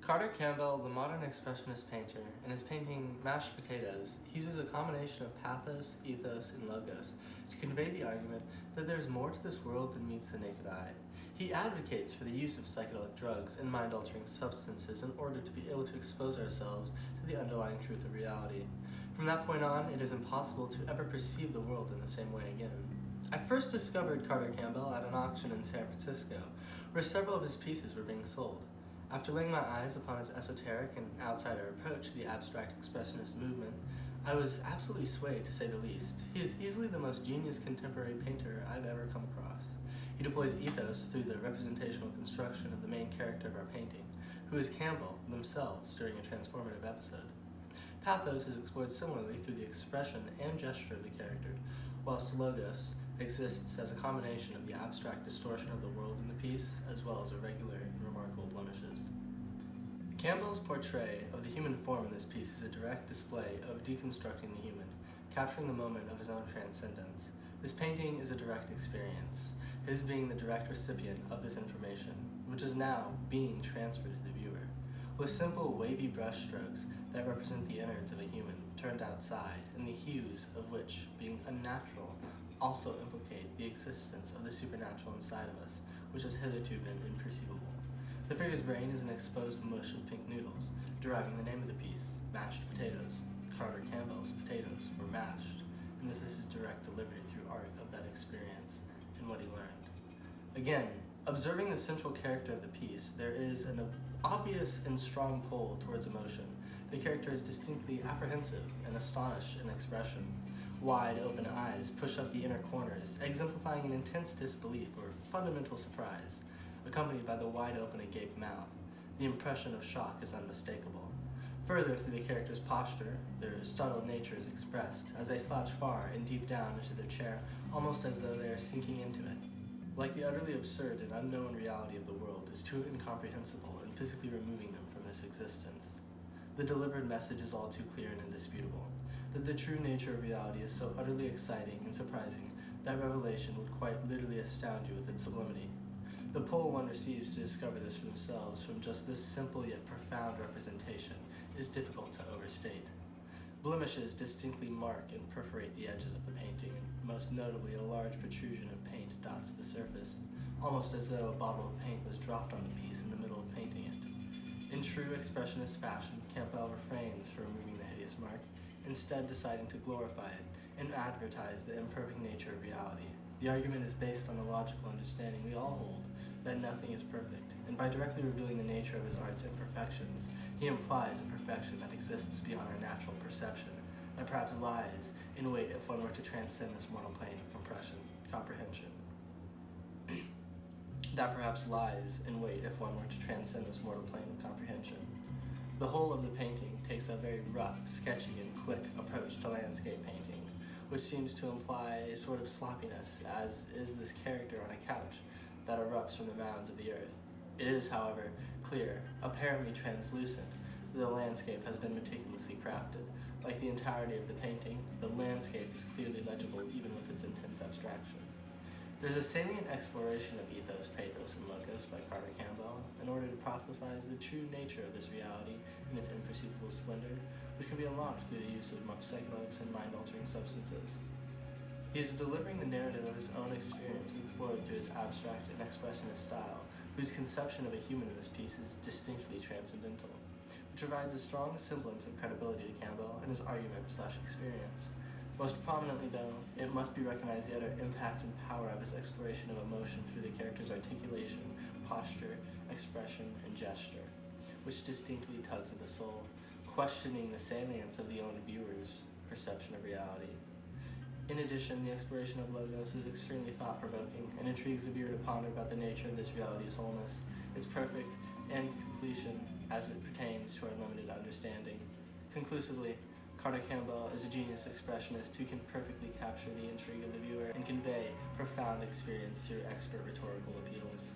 Carter Campbell, the modern expressionist painter, in his painting Mashed Potatoes, uses a combination of pathos, ethos, and logos to convey the argument that there is more to this world than meets the naked eye. He advocates for the use of psychedelic drugs and mind-altering substances in order to be able to expose ourselves to the underlying truth of reality. From that point on, it is impossible to ever perceive the world in the same way again. I first discovered Carter Campbell at an auction in San Francisco, where several of his pieces were being sold. After laying my eyes upon his esoteric and outsider approach to the abstract expressionist movement, I was absolutely swayed, to say the least. He is easily the most genius contemporary painter I've ever come across. He deploys ethos through the representational construction of the main character of our painting, who is Campbell themselves during a transformative episode. Pathos is explored similarly through the expression and gesture of the character, whilst logos exists as a combination of the abstract distortion of the world in the piece, as well as irregular and remarkable blemishes. Campbell's portrait of the human form in this piece is a direct display of deconstructing the human, capturing the moment of his own transcendence. This painting is a direct experience, his being the direct recipient of this information, which is now being transferred to the viewer. With simple, wavy brush strokes that represent the innards of a human turned outside, and the hues of which, being unnatural, also implicate the existence of the supernatural inside of us, which has hitherto been imperceivable. The figure's brain is an exposed mush of pink noodles, deriving the name of the piece, Mashed Potatoes. Carter Campbell's potatoes were mashed, and this is his direct delivery through art of that experience and what he learned. Again, observing the central character of the piece, there is an obvious and strong pull towards emotion. The character is distinctly apprehensive and astonished in expression. Wide open eyes push up the inner corners, exemplifying an intense disbelief or fundamental surprise, accompanied by the wide open agape mouth. The impression of shock is unmistakable. Further, through the character's posture, their startled nature is expressed as they slouch far and deep down into their chair, almost as though they are sinking into it. Like the utterly absurd and unknown reality of the world is too incomprehensible in physically removing them from this existence. The delivered message is all too clear and indisputable, that the true nature of reality is so utterly exciting and surprising that revelation would quite literally astound you with its sublimity. The pull one receives to discover this for themselves from just this simple yet profound representation is difficult to overstate. Blemishes distinctly mark and perforate the edges of the painting, and most notably a large protrusion of paint dots the surface, almost as though a bottle of paint was dropped on the piece in the middle of painting it. In true expressionist fashion, Campbell refrains from removing the hideous mark, instead deciding to glorify it and advertise the imperfect nature of reality. The argument is based on the logical understanding we all hold that nothing is perfect, and by directly revealing the nature of his art's imperfections, he implies a perfection that exists beyond our natural perception, that perhaps lies in wait if one were to transcend this mortal plane of comprehension. The whole of the painting takes a very rough, sketchy, and quick approach to landscape painting, which seems to imply a sort of sloppiness, as is this character on a couch that erupts from the mounds of the earth. It is, however, clear, apparently translucent, that the landscape has been meticulously crafted. Like the entirety of the painting, the landscape is clearly legible even with its intense abstraction. There's a salient exploration of ethos, pathos, and logos by Carter Campbell in order to proselytize the true nature of this reality in its imperceivable splendor, which can be unlocked through the use of psychedelics and mind-altering substances. He is delivering the narrative of his own experience explored through his abstract and expressionist style, whose conception of a human in this piece is distinctly transcendental, which provides a strong semblance of credibility to Campbell and his argument/experience. Most prominently, though, it must be recognized the utter impact and power of his exploration of emotion through the character's articulation, posture, expression, and gesture, which distinctly tugs at the soul, questioning the salience of the own viewer's perception of reality. In addition, the exploration of logos is extremely thought-provoking and intrigues the viewer to ponder about the nature of this reality's wholeness, its perfect and completion as it pertains to our limited understanding. Conclusively, Carter Campbell is a genius expressionist who can perfectly capture the intrigue of the viewer and convey profound experience through expert rhetorical appeals.